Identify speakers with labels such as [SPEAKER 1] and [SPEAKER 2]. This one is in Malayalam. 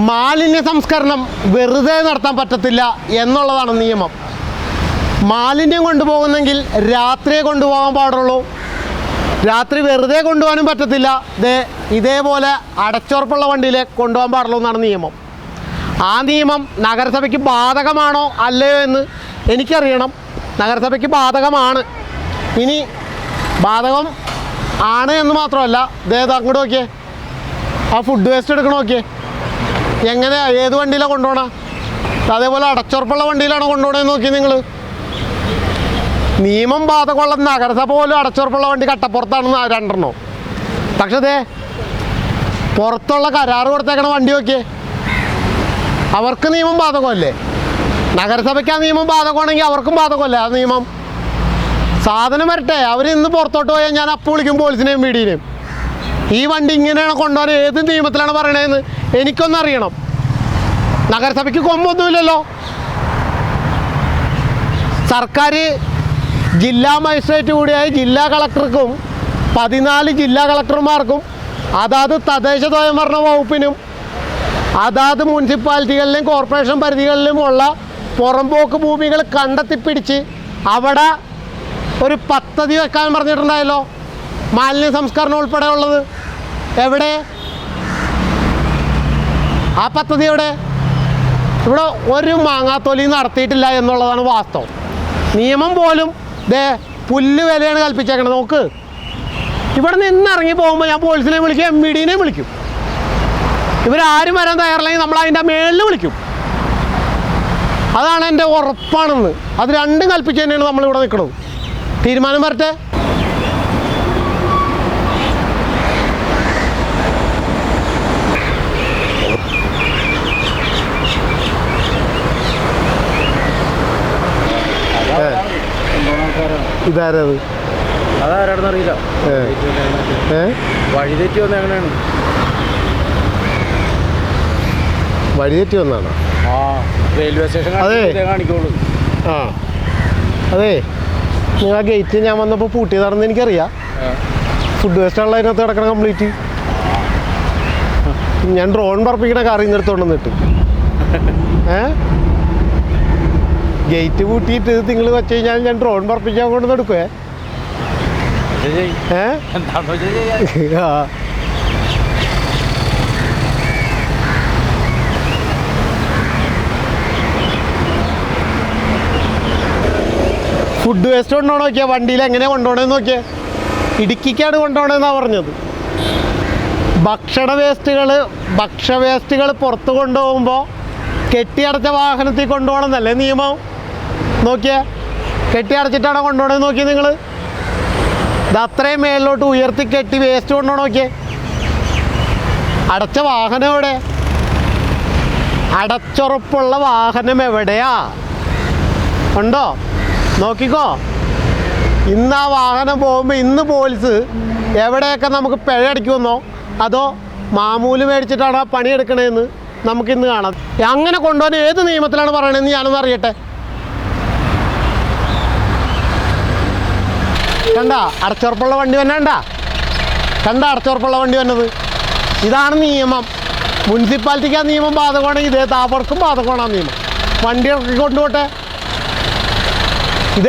[SPEAKER 1] മാലിന്യ സംസ്കരണം വെറുതെ നടത്താൻ പറ്റത്തില്ല എന്നുള്ളതാണ് നിയമം. മാലിന്യം കൊണ്ടുപോകുന്നെങ്കിൽ രാത്രിയെ കൊണ്ടുപോകാൻ പാടുള്ളൂ. രാത്രി വെറുതെ കൊണ്ടുപോകാനും പറ്റത്തില്ല. ഇതേപോലെ അടച്ചുറപ്പുള്ള വണ്ടിയിലെ കൊണ്ടുപോകാൻ പാടുള്ളൂ എന്നാണ് നിയമം. ആ നിയമം നഗരസഭയ്ക്ക് ബാധകമാണോ അല്ലയോ എന്ന് എനിക്കറിയണം. നഗരസഭയ്ക്ക് ബാധകമാണ്. ഇനി ബാധകം ആണ് എന്ന് മാത്രമല്ല, അങ്ങോട്ട് നോക്കിയേ, ആ ഫുഡ് വേസ്റ്റ് എടുക്കണ നോക്കിയേ, എങ്ങനെയാ ഏത് വണ്ടിയിലാണ് കൊണ്ടുപോകണം? അതേപോലെ അടച്ചുറപ്പുള്ള വണ്ടിയിലാണോ കൊണ്ടുപോകണമെന്ന് നോക്കി നിങ്ങൾ. നിയമം ബാധകമുള്ള നഗരസഭ പോലും അടച്ചുറപ്പുള്ള വണ്ടി കട്ടപ്പുറത്താണെന്ന് രണ്ടെണ്ണോ. പക്ഷേ പുറത്തുള്ള കരാറ് കൊടുത്തേക്കണ വണ്ടി നോക്കിയേ, അവർക്ക് നിയമം ബാധകമല്ലേ? നഗരസഭയ്ക്ക് ആ നിയമം ബാധകമാണെങ്കിൽ അവർക്കും ബാധകമല്ലേ ആ നിയമം? സാധനം വരട്ടെ, അവർ ഇന്ന് പുറത്തോട്ട് പോയാൽ ഞാൻ അപ്പോൾ വിളിക്കും പോലീസിനെയും വീടിനെയും. ഈ വണ്ടി ഇങ്ങനെയാണ് കൊണ്ടുപോകാൻ ഏത് നിയമത്തിലാണ് പറയണതെന്ന് എനിക്കൊന്നറിയണം. നഗരസഭയ്ക്ക് കൊമ്പൊന്നുമില്ലല്ലോ. സർക്കാർ ജില്ലാ മജിസ്ട്രേറ്റ് കൂടിയായ ജില്ലാ കളക്ടർക്കും 14 ജില്ലാ കളക്ടർമാർക്കും അതാത് തദ്ദേശ സ്വയംഭരണ വകുപ്പിനും അതാത് മുനിസിപ്പാലിറ്റികളിലും കോർപ്പറേഷൻ പരിധികളിലുമുള്ള പുറമ്പോക്ക് ഭൂമികൾ കണ്ടെത്തിപ്പിടിച്ച് അവിടെ ഒരു പദ്ധതി വെക്കാൻ പറഞ്ഞിട്ടുണ്ടായല്ലോ, മാലിന്യ സംസ്കരണം ഉൾപ്പെടെ ഉള്ളത്. എവിടെ ആ പദ്ധതി? എവിടെ? ഇവിടെ ഒരു മാങ്ങാത്തൊലി നടത്തിയിട്ടില്ല എന്നുള്ളതാണ് വാസ്തവം. നിയമം പോലും പുല്ല് വിലയാണ് കൽപ്പിച്ചേക്കണത്. നോക്ക്, ഇവിടെ നിന്ന് ഇറങ്ങി പോകുമ്പോൾ ഞാൻ പോലീസിനെ വിളിക്കും, MVDനെ വിളിക്കും. ഇവരാരും വരാൻ തയ്യാറില്ലെങ്കിൽ നമ്മൾ അതിൻ്റെ മേളിൽ വിളിക്കും. അതാണ് എൻ്റെ ഉറപ്പാണെന്ന്. അത് രണ്ടും കൽപ്പിച്ച് തന്നെയാണ് നമ്മളിവിടെ നിൽക്കുന്നത്. തീരുമാനം വരട്ടെ. ഇതാരത്?
[SPEAKER 2] അതാരാണെന്ന് അറിയില്ല. വഴിതെറ്റി വന്ന എങ്ങനെയാണ്?
[SPEAKER 1] വഴിതെറ്റി വന്നാണ്.
[SPEAKER 2] റെയിൽവേ സ്റ്റേഷൻ കാണിക്കുള്ളൂ.
[SPEAKER 1] ആ അതെ, നിങ്ങൾ ആ ഗേറ്റ് ഞാൻ വന്നപ്പോൾ പൂട്ടിയതാണെന്ന് എനിക്കറിയാം. ഫുഡ് വേസ്റ്റ് ആണല്ലോ അതിനകത്ത് കിടക്കണം കംപ്ലീറ്റ്. ഞാൻ ഡ്രോൺ പറപ്പിക്കണ കാറിൽ നിന്ന് എടുത്തോണ്ട് വന്നിട്ട് ഗേറ്റ് പൂട്ടിയിട്ട് നിങ്ങൾ വെച്ച് കഴിഞ്ഞാൽ ഞാൻ ഡ്രോൺ പറപ്പിക്കാൻ കൊണ്ട് എടുക്കുവേ. ഫുഡ് വേസ്റ്റ് കൊണ്ടുപോകണം നോക്കിയാൽ വണ്ടിയിൽ എങ്ങനെയാണ് കൊണ്ടുപോകണമെന്ന് നോക്കിയാൽ. ഇടുക്കിക്കാണ് കൊണ്ടുപോകണമെന്നാണ് പറഞ്ഞത്. ഭക്ഷ്യവേസ്റ്റുകൾ പുറത്ത് കൊണ്ടുപോകുമ്പോൾ കെട്ടിയടച്ച വാഹനത്തിൽ കൊണ്ടുപോകണം എന്നല്ലേ നിയമം? നോക്കിയേ, കെട്ടിയടച്ചിട്ടാണോ കൊണ്ടുപോകണമെന്ന് നോക്കിയത് നിങ്ങൾ? ഇത് അത്രയും മേലിലോട്ട് ഉയർത്തി കെട്ടി വേസ്റ്റ് കൊണ്ടുപോകണം നോക്കിയേ. അടച്ച വാഹനം എവിടെ? അടച്ചുറപ്പുള്ള വാഹനം എവിടെയാ? ഉണ്ടോ? നോക്കിക്കോ. ഇന്ന് ആ വാഹനം പോകുമ്പോൾ ഇന്ന് പോലീസ് എവിടെയൊക്കെ നമുക്ക് പിഴ അടിക്കുമെന്നോ അതോ മാമൂല് മേടിച്ചിട്ടാണ് ആ പണിയെടുക്കണതെന്ന് നമുക്കിന്ന് കാണാം. അങ്ങനെ കൊണ്ടുപോകാൻ ഏത് നിയമത്തിലാണ് പറയണതെന്ന് ഞാനൊന്ന് അറിയട്ടെ. കണ്ട അടച്ചുറപ്പുള്ള വണ്ടി വന്നണ്ട? കണ്ട അടച്ചുറപ്പുള്ള വണ്ടി വന്നത്? ഇതാണ് നിയമം. മുനിസിപ്പാലിറ്റിക്ക് ആ നിയമം ബാധകമാണെങ്കിൽ ഇതേ താവർക്കും ബാധകമാണ് ആ നിയമം. വണ്ടി ഇറക്കി കൊണ്ടുപോട്ടെ.